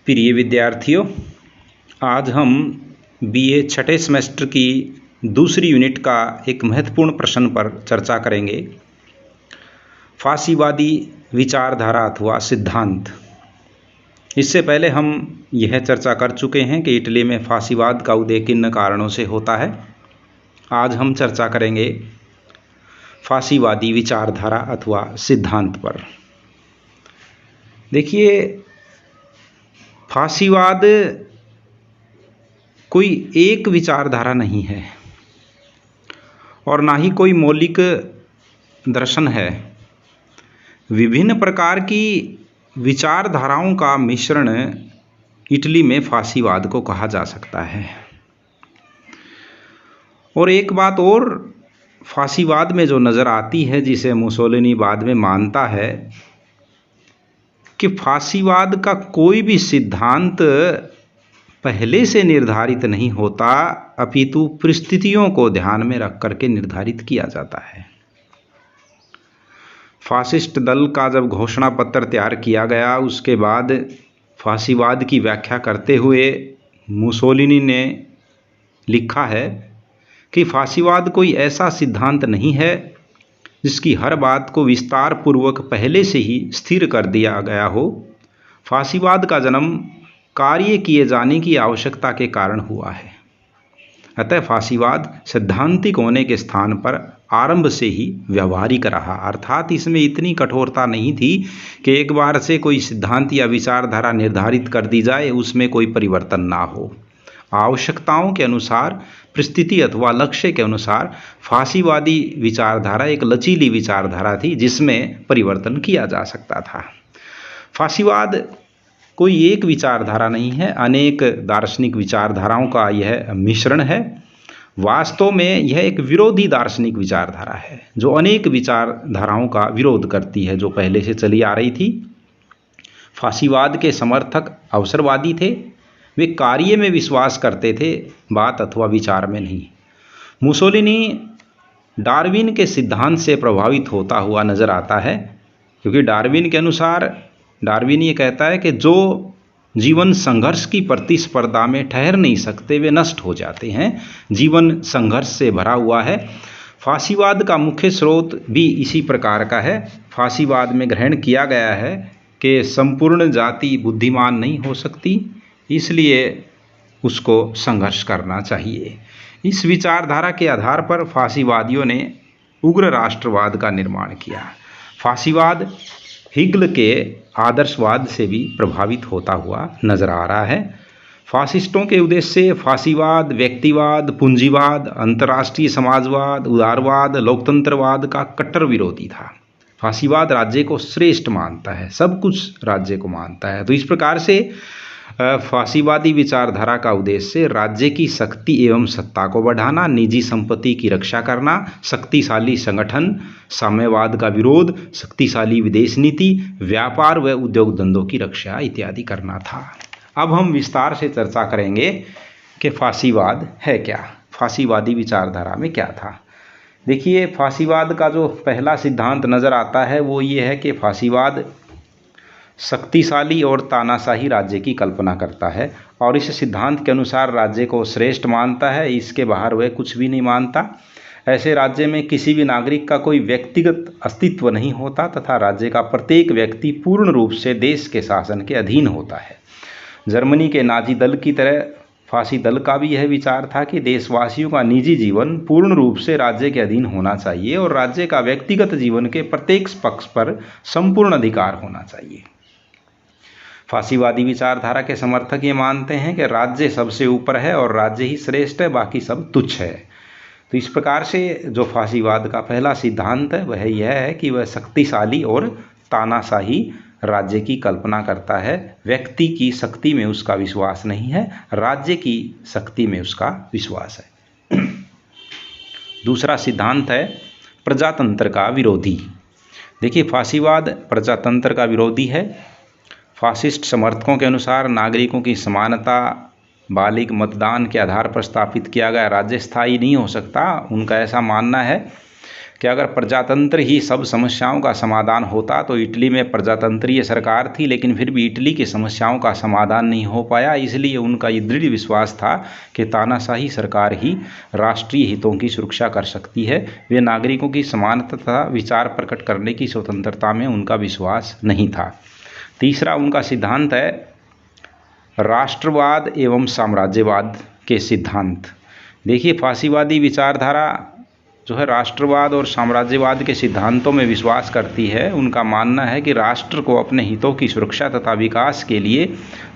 प्रिय विद्यार्थियों, आज हम बीए छठे सेमेस्टर की दूसरी यूनिट का एक महत्वपूर्ण प्रश्न पर चर्चा करेंगे। फासीवादी विचारधारा अथवा सिद्धांत। इससे पहले हम यह चर्चा कर चुके हैं कि इटली में फासीवाद का उदय किन कारणों से होता है। आज हम चर्चा करेंगे फासीवादी विचारधारा अथवा सिद्धांत पर। देखिए, फासीवाद कोई एक विचारधारा नहीं है और ना ही कोई मौलिक दर्शन है। विभिन्न प्रकार की विचारधाराओं का मिश्रण इटली में फासीवाद को कहा जा सकता है। और एक बात और फासीवाद में जो नज़र आती है, जिसे मुसोलिनी बाद में मानता है कि फासीवाद का कोई भी सिद्धांत पहले से निर्धारित नहीं होता, अपितु परिस्थितियों को ध्यान में रख करके निर्धारित किया जाता है। फासिस्ट दल का जब घोषणा पत्र तैयार किया गया, उसके बाद फासीवाद की व्याख्या करते हुए मुसोलिनी ने लिखा है कि फासीवाद कोई ऐसा सिद्धांत नहीं है जिसकी हर बात को विस्तार पूर्वक पहले से ही स्थिर कर दिया गया हो। फासीवाद का जन्म कार्य किए जाने की आवश्यकता के कारण हुआ है। अतः फासीवाद सैद्धांतिक होने के स्थान पर आरंभ से ही व्यवहारिक रहा, अर्थात इसमें इतनी कठोरता नहीं थी कि एक बार से कोई सिद्धांत या विचारधारा निर्धारित कर दी जाए, उसमें कोई परिवर्तन ना हो। आवश्यकताओं के अनुसार, परिस्थिति अथवा लक्ष्य के अनुसार फासीवादी विचारधारा एक लचीली विचारधारा थी जिसमें परिवर्तन किया जा सकता था। फासीवाद कोई एक विचारधारा नहीं है, अनेक दार्शनिक विचारधाराओं का यह मिश्रण है। वास्तव में यह एक विरोधी दार्शनिक विचारधारा है जो अनेक विचारधाराओं का विरोध करती है जो पहले से चली आ रही थी। फासीवाद के समर्थक अवसरवादी थे, वे कार्य में विश्वास करते थे, बात अथवा विचार में नहीं। मुसोलिनी डार्विन के सिद्धांत से प्रभावित होता हुआ नजर आता है, क्योंकि डार्विन के अनुसार, डार्विन ये कहता है कि जो जीवन संघर्ष की प्रतिस्पर्धा में ठहर नहीं सकते वे नष्ट हो जाते हैं। जीवन संघर्ष से भरा हुआ है। फासीवाद का मुख्य स्रोत भी इसी प्रकार का है। फासीवाद में ग्रहण किया गया है कि संपूर्ण जाति बुद्धिमान नहीं हो सकती, इसलिए उसको संघर्ष करना चाहिए। इस विचारधारा के आधार पर फासीवादियों ने उग्र राष्ट्रवाद का निर्माण किया। फासीवाद हिगल के आदर्शवाद से भी प्रभावित होता हुआ नजर आ रहा है। फासिस्टों के उद्देश्य से फासीवाद व्यक्तिवाद, पूंजीवाद, अंतर्राष्ट्रीय समाजवाद, उदारवाद, लोकतंत्रवाद का कट्टर विरोधी था। फासीवाद राज्य को श्रेष्ठ मानता है, सब कुछ राज्य को मानता है। तो इस प्रकार से फासीवादी विचारधारा का उद्देश्य राज्य की शक्ति एवं सत्ता को बढ़ाना, निजी संपत्ति की रक्षा करना, शक्तिशाली संगठन, साम्यवाद का विरोध, शक्तिशाली विदेश नीति, व्यापार व उद्योग धंधों की रक्षा इत्यादि करना था। अब हम विस्तार से चर्चा करेंगे कि फासीवाद है क्या, फासीवादी विचारधारा में क्या था। देखिए, फासीवाद का जो पहला सिद्धांत नजर आता है वो ये है कि फासीवाद शक्तिशाली और तानाशाही राज्य की कल्पना करता है और इस सिद्धांत के अनुसार राज्य को श्रेष्ठ मानता है, इसके बाहर वह कुछ भी नहीं मानता। ऐसे राज्य में किसी भी नागरिक का कोई व्यक्तिगत अस्तित्व नहीं होता तथा राज्य का प्रत्येक व्यक्ति पूर्ण रूप से देश के शासन के अधीन होता है। जर्मनी के नाजी दल की तरह फासी दल का भी यह विचार था कि देशवासियों का निजी जीवन पूर्ण रूप से राज्य के अधीन होना चाहिए और राज्य का व्यक्तिगत जीवन के प्रत्येक पक्ष पर संपूर्ण अधिकार होना चाहिए। फासीवादी विचारधारा के समर्थक ये मानते हैं कि राज्य सबसे ऊपर है और राज्य ही श्रेष्ठ है, बाकी सब तुच्छ है। तो इस प्रकार से जो फासीवाद का पहला सिद्धांत है वह यह है कि वह शक्तिशाली और तानाशाही राज्य की कल्पना करता है। व्यक्ति की शक्ति में उसका विश्वास नहीं है, राज्य की शक्ति में उसका विश्वास है। दूसरा सिद्धांत है प्रजातंत्र का विरोधी। देखिए, फासीवाद प्रजातंत्र का विरोधी है। फासिस्ट समर्थकों के अनुसार नागरिकों की समानता, बालिग मतदान के आधार पर स्थापित किया गया राज्य स्थायी नहीं हो सकता। उनका ऐसा मानना है। कि अगर प्रजातंत्र ही सब समस्याओं का समाधान होता तो इटली में प्रजातंत्रीय सरकार थी, लेकिन फिर भी इटली की समस्याओं का समाधान नहीं हो पाया। इसलिए उनका ये दृढ़ विश्वास था कि तानाशाही सरकार ही राष्ट्रीय हितों की सुरक्षा कर सकती है। वे नागरिकों की समानता तथा विचार प्रकट करने की स्वतंत्रता में उनका विश्वास नहीं था। तीसरा उनका सिद्धांत है राष्ट्रवाद एवं साम्राज्यवाद के सिद्धांत। देखिए, फासीवादी विचारधारा जो है राष्ट्रवाद और साम्राज्यवाद के सिद्धांतों में विश्वास करती है। उनका मानना है कि राष्ट्र को अपने हितों की सुरक्षा तथा विकास के लिए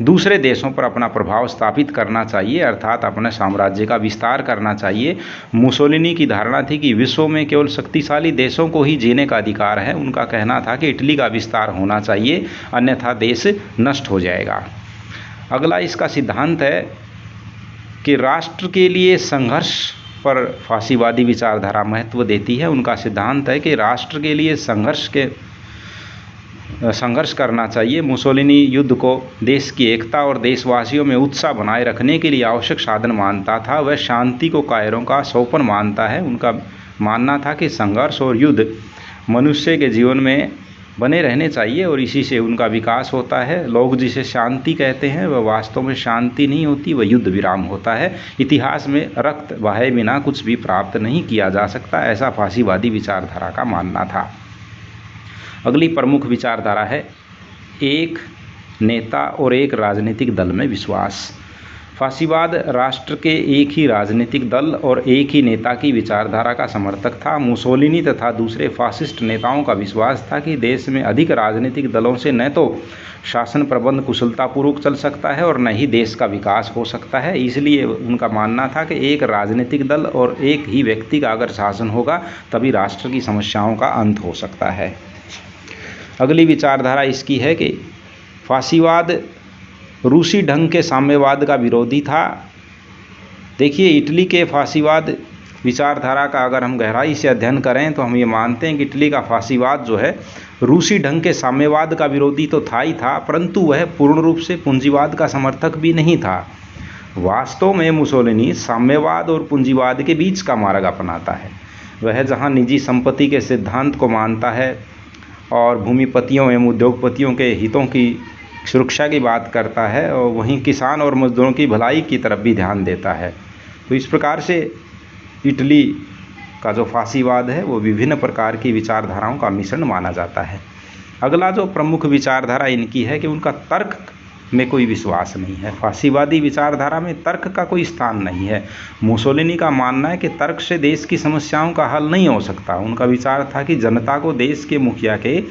दूसरे देशों पर अपना प्रभाव स्थापित करना चाहिए, अर्थात अपने साम्राज्य का विस्तार करना चाहिए। मुसोलिनी की धारणा थी कि विश्व में केवल शक्तिशाली देशों को ही जीने का अधिकार है। उनका कहना था कि इटली का विस्तार होना चाहिए, अन्यथा देश नष्ट हो जाएगा। अगला इसका सिद्धांत है कि राष्ट्र के लिए संघर्ष पर फासीवादी विचारधारा महत्व देती है। उनका सिद्धांत है कि राष्ट्र के लिए संघर्ष करना चाहिए। मुसोलिनी युद्ध को देश की एकता और देशवासियों में उत्साह बनाए रखने के लिए आवश्यक साधन मानता था। वह शांति को कायरों का सोपान मानता है। उनका मानना था कि संघर्ष और युद्ध मनुष्य के जीवन में बने रहने चाहिए और इसी से उनका विकास होता है। लोग जिसे शांति कहते हैं वह वास्तव में शांति नहीं होती, वह युद्ध विराम होता है। इतिहास में रक्त बहाए बिना कुछ भी प्राप्त नहीं किया जा सकता, ऐसा फासीवादी विचारधारा का मानना था। अगली प्रमुख विचारधारा है एक नेता और एक राजनीतिक दल में विश्वास। फासीवाद राष्ट्र के एक ही राजनीतिक दल और एक ही नेता की विचारधारा का समर्थक था। मुसोलिनी तथा दूसरे फासिस्ट नेताओं का विश्वास था कि देश में अधिक राजनीतिक दलों से न तो शासन प्रबंध कुशलतापूर्वक चल सकता है और न ही देश का विकास हो सकता है। इसलिए उनका मानना था कि एक राजनीतिक दल और एक ही व्यक्ति का अगर शासन होगा तभी राष्ट्र की समस्याओं का अंत हो सकता है। अगली विचारधारा इसकी है कि फासीवाद रूसी ढंग के साम्यवाद का विरोधी था। देखिए, इटली के फासीवाद विचारधारा का अगर हम गहराई से अध्ययन करें तो हम ये मानते हैं कि इटली का फासीवाद जो है रूसी ढंग के साम्यवाद का विरोधी तो था ही था, परंतु वह पूर्ण रूप से पूंजीवाद का समर्थक भी नहीं था। वास्तव में मुसोलिनी साम्यवाद और पूंजीवाद के बीच का मार्ग अपनाता है। वह जहाँ निजी संपत्ति के सिद्धांत को मानता है और भूमिपतियों एवं उद्योगपतियों के हितों की सुरक्षा की बात करता है, और वहीं किसान और मजदूरों की भलाई की तरफ भी ध्यान देता है। तो इस प्रकार से इटली का जो फासीवाद है वो विभिन्न प्रकार की विचारधाराओं का मिश्रण माना जाता है। अगला जो प्रमुख विचारधारा इनकी है कि उनका तर्क में कोई विश्वास नहीं है। फासीवादी विचारधारा में तर्क का कोई स्थान नहीं है। मुसोलिनी का मानना है कि तर्क से देश की समस्याओं का हल नहीं हो सकता। उनका विचार था कि जनता को देश के मुखिया के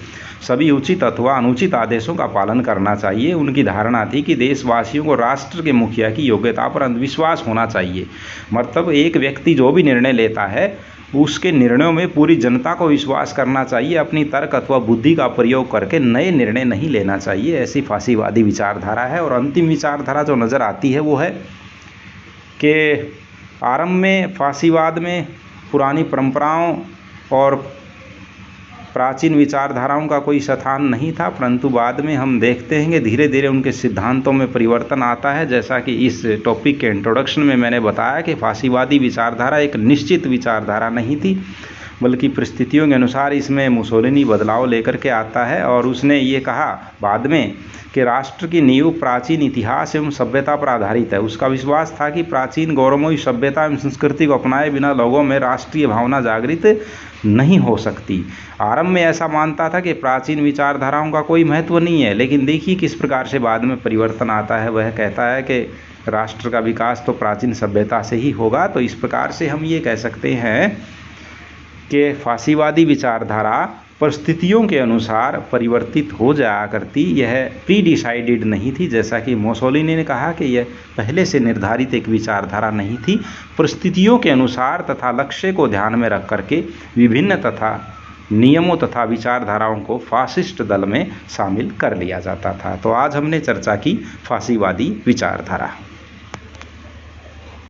सभी उचित अथवा अनुचित आदेशों का पालन करना चाहिए। उनकी धारणा थी कि देशवासियों को राष्ट्र के मुखिया की योग्यता पर अंधविश्वास होना चाहिए। मतलब एक व्यक्ति जो भी निर्णय लेता है उसके निर्णयों में पूरी जनता को विश्वास करना चाहिए। अपनी तर्क अथवा बुद्धि का प्रयोग करके नए निर्णय नहीं लेना चाहिए। ऐसी फासीवादी विचारधारा है। और अंतिम विचारधारा जो नज़र आती है वो है कि आरंभ में फासीवाद में पुरानी परंपराओं और प्राचीन विचारधाराओं का कोई स्थान नहीं था, परंतु बाद में हम देखते हैं कि धीरे धीरे उनके सिद्धांतों में परिवर्तन आता है। जैसा कि इस टॉपिक के इंट्रोडक्शन में मैंने बताया कि फासीवादी विचारधारा एक निश्चित विचारधारा नहीं थी, बल्कि परिस्थितियों के अनुसार इसमें मुसोलिनी बदलाव लेकर के आता है। और उसने ये कहा बाद में कि राष्ट्र की नींव प्राचीन इतिहास एवं सभ्यता पर आधारित है। उसका विश्वास था कि प्राचीन गौरवमयी सभ्यता एवं संस्कृति को अपनाए बिना लोगों में राष्ट्रीय भावना जागृत नहीं हो सकती। आरंभ में ऐसा मानता था कि प्राचीन विचारधाराओं का कोई महत्व नहीं है, लेकिन देखिए किस प्रकार से बाद में परिवर्तन आता है। वह कहता है कि राष्ट्र का विकास तो प्राचीन सभ्यता से ही होगा। तो इस प्रकार से हम ये कह सकते हैं कि फासीवादी विचारधारा परिस्थितियों के अनुसार परिवर्तित हो जाया करती, यह प्री डिसाइडेड नहीं थी। जैसा कि मुसोलिनी ने कहा कि यह पहले से निर्धारित एक विचारधारा नहीं थी। परिस्थितियों के अनुसार तथा लक्ष्य को ध्यान में रख करके विभिन्न तथा नियमों तथा विचारधाराओं को फासिस्ट दल में शामिल कर लिया जाता था। तो आज हमने चर्चा की फासीवादी विचारधारा।